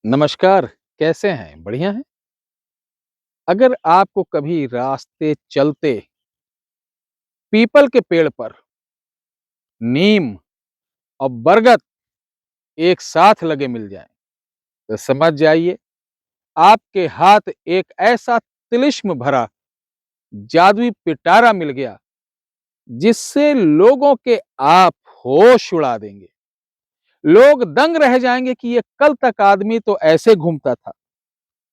नमस्कार, कैसे हैं? बढ़िया हैं? अगर आपको कभी रास्ते चलते पीपल के पेड़ पर नीम और बरगद एक साथ लगे मिल जाएं, तो समझ जाइए आपके हाथ एक ऐसा तिलिस्म भरा जादुई पिटारा मिल गया जिससे लोगों के आप होश उड़ा देंगे। लोग दंग रह जाएंगे कि ये कल तक आदमी तो ऐसे घूमता था,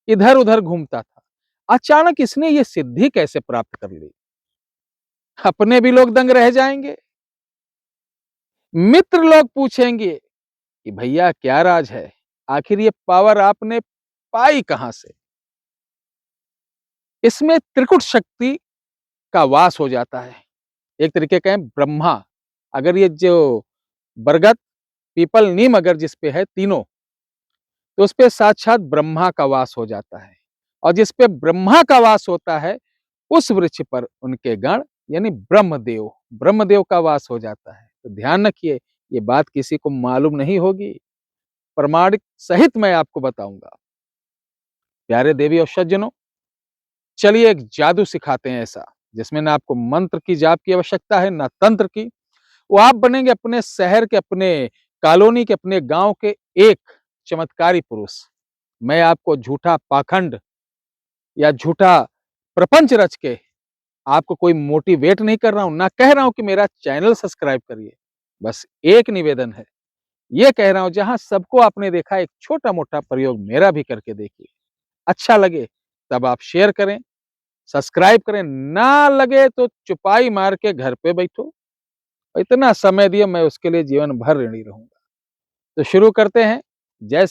इधर-उधर घूमता था। अचानक इसने ये सिद्धि कैसे प्राप्त कर ली? अपने भी लोग दंग रह जाएंगे। मित्र लोग पूछेंगे कि भैया क्या राज है? आखिर ये पावर आपने पाई कहां से? इसमें त्रिकुट शक्ति का वास हो जाता है। एक तरीके का है ब्रह्मा। अगर ये जो बरगद, पीपल, नीम अगर जिस पे है तीनों, तो उस पे साक्षात ब्रह्मा का वास हो जाता है। और जिस पे ब्रह्मा का वास होता है, उस वृक्ष पर उनके गण यानी ब्रह्मदेव, ब्रह्मदेव का वास हो जाता है। तो ध्यान रखिए, ये बात किसी को मालूम नहीं होगी। प्रमाणिक सहित मैं आपको बताऊंगा। प्यारे देवी और सज्जनों, चलिए एक जादू सिखाते हैं ऐसा जिसमें ना आपको मंत्र की जाप की आवश्यकता है ना तंत्र की। वो आप बनेंगे अपने शहर के, अपने कॉलोनी के, अपने गांव के एक चमत्कारी पुरुष। मैं आपको झूठा पाखंड या झूठा प्रपंच रच के आपको कोई मोटिवेट नहीं कर रहा हूं, ना कह रहा हूं कि मेरा चैनल सब्सक्राइब करिए। बस एक निवेदन है, ये कह रहा हूं जहां सबको आपने देखा, एक छोटा मोटा प्रयोग मेरा भी करके देखिए। अच्छा लगे तब आप शेयर करें, सब्सक्राइब करें, ना लगे तो चुपाई मार के घर पे बैठो। इतना समय दिए, मैं उसके लिए जीवन भर ऋणी रहूंगा। तो शुरू करते हैं जय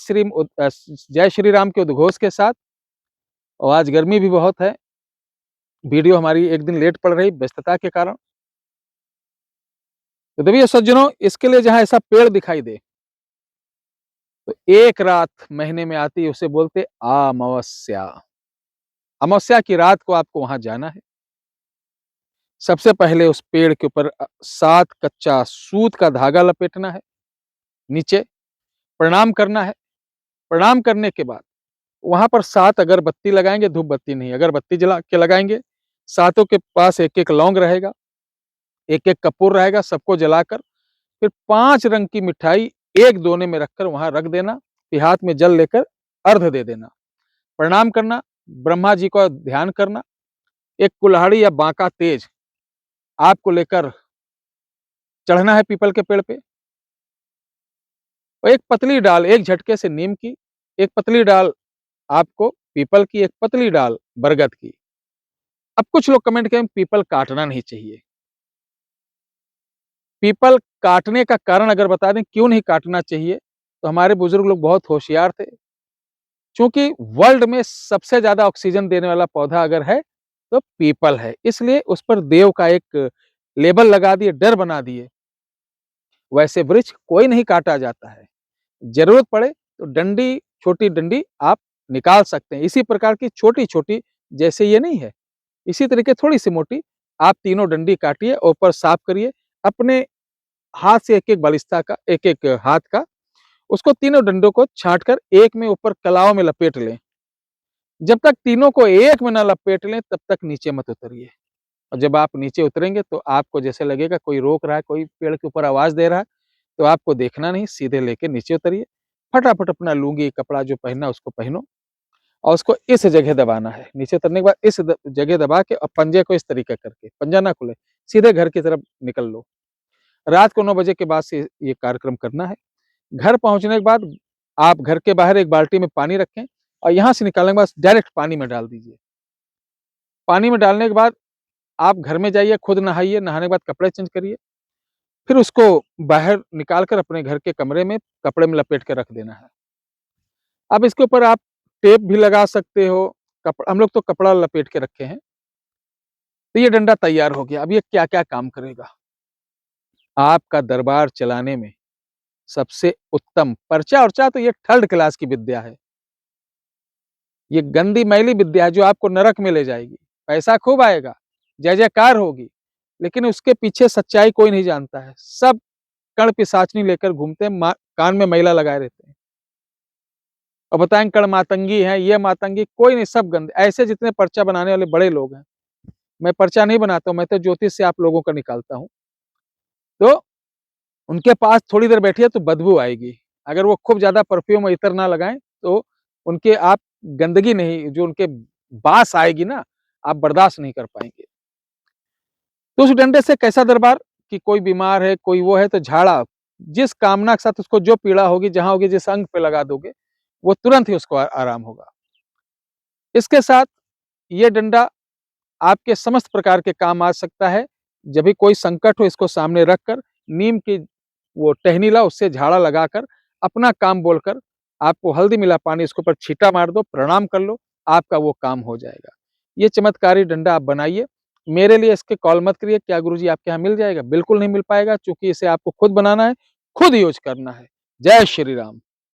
श्री राम के उद्घोष के साथ। और आज गर्मी भी बहुत है, वीडियो हमारी एक दिन लेट पड़ रही व्यस्तता के कारण। तो देखिए सज्जनों, इसके लिए जहां ऐसा पेड़ दिखाई दे, तो एक रात महीने में आती है, उसे बोलते अमावस्या। अमावस्या की रात को आपको वहां जाना है। सबसे पहले उस पेड़ के ऊपर 7 कच्चा सूत का धागा लपेटना है, नीचे प्रणाम करना है। प्रणाम करने के बाद वहां पर 7 अगरबत्ती लगाएंगे, धूप बत्ती नहीं, अगरबत्ती जला के लगाएंगे। सातों के पास एक एक लौंग रहेगा, एक एक कपूर रहेगा, सबको जलाकर फिर 5 रंग की मिठाई एक दोने में रखकर वहां रख देना। फिर हाथ में जल लेकर अर्घ दे देना, प्रणाम करना, ब्रह्मा जी को ध्यान करना। एक कुल्हाड़ी या बांका तेज आपको लेकर चढ़ना है पीपल के पेड़ पे। और एक पतली डाल, एक झटके से नीम की, एक पतली डाल आपको पीपल की, एक पतली डाल बरगद की। अब कुछ लोग कमेंट करें पीपल काटना नहीं चाहिए। पीपल काटने का कारण अगर बता दें क्यों नहीं काटना चाहिए, तो हमारे बुजुर्ग लोग बहुत होशियार थे। क्योंकि वर्ल्ड में सबसे ज्यादा ऑक्सीजन देने वाला पौधा अगर है तो पीपल है, इसलिए उस पर देव का एक लेबल लगा दिए, डर बना दिए। वैसे वृक्ष कोई नहीं काटा जाता है, जरूरत पड़े तो डंडी, छोटी डंडी आप निकाल सकते हैं। इसी प्रकार की छोटी छोटी, जैसे ये नहीं है, इसी तरीके थोड़ी सी मोटी आप तीनों डंडी काटिए, ऊपर साफ करिए। अपने हाथ से एक एक बलिस्ता का, एक एक हाथ का, उसको तीनों डंडों को छांट कर एक में ऊपर कलाओं में लपेट लें। जब तक तीनों को एक में ना लपेट लें तब तक नीचे मत उतरिए। और जब आप नीचे उतरेंगे तो आपको जैसे लगेगा कोई रोक रहा है, कोई पेड़ के ऊपर आवाज दे रहा है, तो आपको देखना नहीं, सीधे लेके नीचे उतरिए। फटाफट अपना लुंगी कपड़ा जो पहना उसको पहनो, और उसको इस जगह दबाना है। नीचे उतरने के बाद इस जगह दबा के और पंजे को इस तरीके करके, पंजा ना खुले, सीधे घर की तरफ निकल लो। रात को 9 बजे के बाद से ये कार्यक्रम करना है। घर पहुंचने के बाद आप घर के बाहर एक बाल्टी में पानी रखें, और यहाँ से निकालने के बाद डायरेक्ट पानी में डाल दीजिए। पानी में डालने के बाद आप घर में जाइए, खुद नहाइए, नहाने के बाद कपड़े चेंज करिए। फिर उसको बाहर निकाल कर अपने घर के कमरे में कपड़े में लपेट के रख देना है। अब इसके ऊपर आप टेप भी लगा सकते हो, हम लोग तो कपड़ा लपेट के रखे हैं। तो ये डंडा तैयार हो गया। अब ये क्या क्या काम करेगा? आपका दरबार चलाने में सबसे उत्तम, पर्चा उर्चा तो ये थर्ड क्लास की विद्या है। ये गंदी मैली विद्या है जो आपको नरक में ले जाएगी। पैसा खूब आएगा, जय जयकार होगी, लेकिन उसके पीछे सच्चाई कोई नहीं जानता है। सब कण पिशाचनी लेकर घूमते हैं, कान में मैला लगाए रहते हैं। और बताएं कण मातंगी है, ये मातंगी, कोई नहीं, सब गंदे। ऐसे जितने पर्चा बनाने वाले बड़े लोग हैं, मैं पर्चा नहीं बनाता हूँ, मैं तो ज्योतिष से आप लोगों का निकालता हूँ। तो उनके पास थोड़ी देर बैठिए तो बदबू आएगी। अगर वो खूब ज़्यादा परफ्यूम और इत्र ना लगाएँ, तो उनके आप गंदगी नहीं, जो उनके बास आएगी ना, आप बर्दाश्त नहीं कर पाएँगे। तो उस डंडे से कैसा दरबार कि कोई बीमार है, कोई वो है तो झाड़ा, जिस कामना के साथ उसको जो पीड़ा होगी, जहाँ होगी, जिस अंग पे लगा दोगे, वो तुरंत ही उसको आराम होगा। इसके साथ ये डंडा आपके समस्त प्रकार के काम आ सकता है। जब भी कोई संकट हो, इसको सामने रखकर नीम की वो टहनी लाओ, उससे झाड़ा लगाकर अपना काम बोलकर, आपको हल्दी मिला पानी इसके ऊपर छींटा मार दो, प्रणाम कर लो, आपका वो काम हो जाएगा। ये चमत्कारी डंडा आप बनाइए। मेरे लिए इसके कॉल मत करिए, क्या गुरुजी आपके यहाँ मिल जाएगा? बिल्कुल नहीं मिल पाएगा, चूँकि इसे आपको खुद बनाना है, खुद यूज़ करना है। जय श्री राम।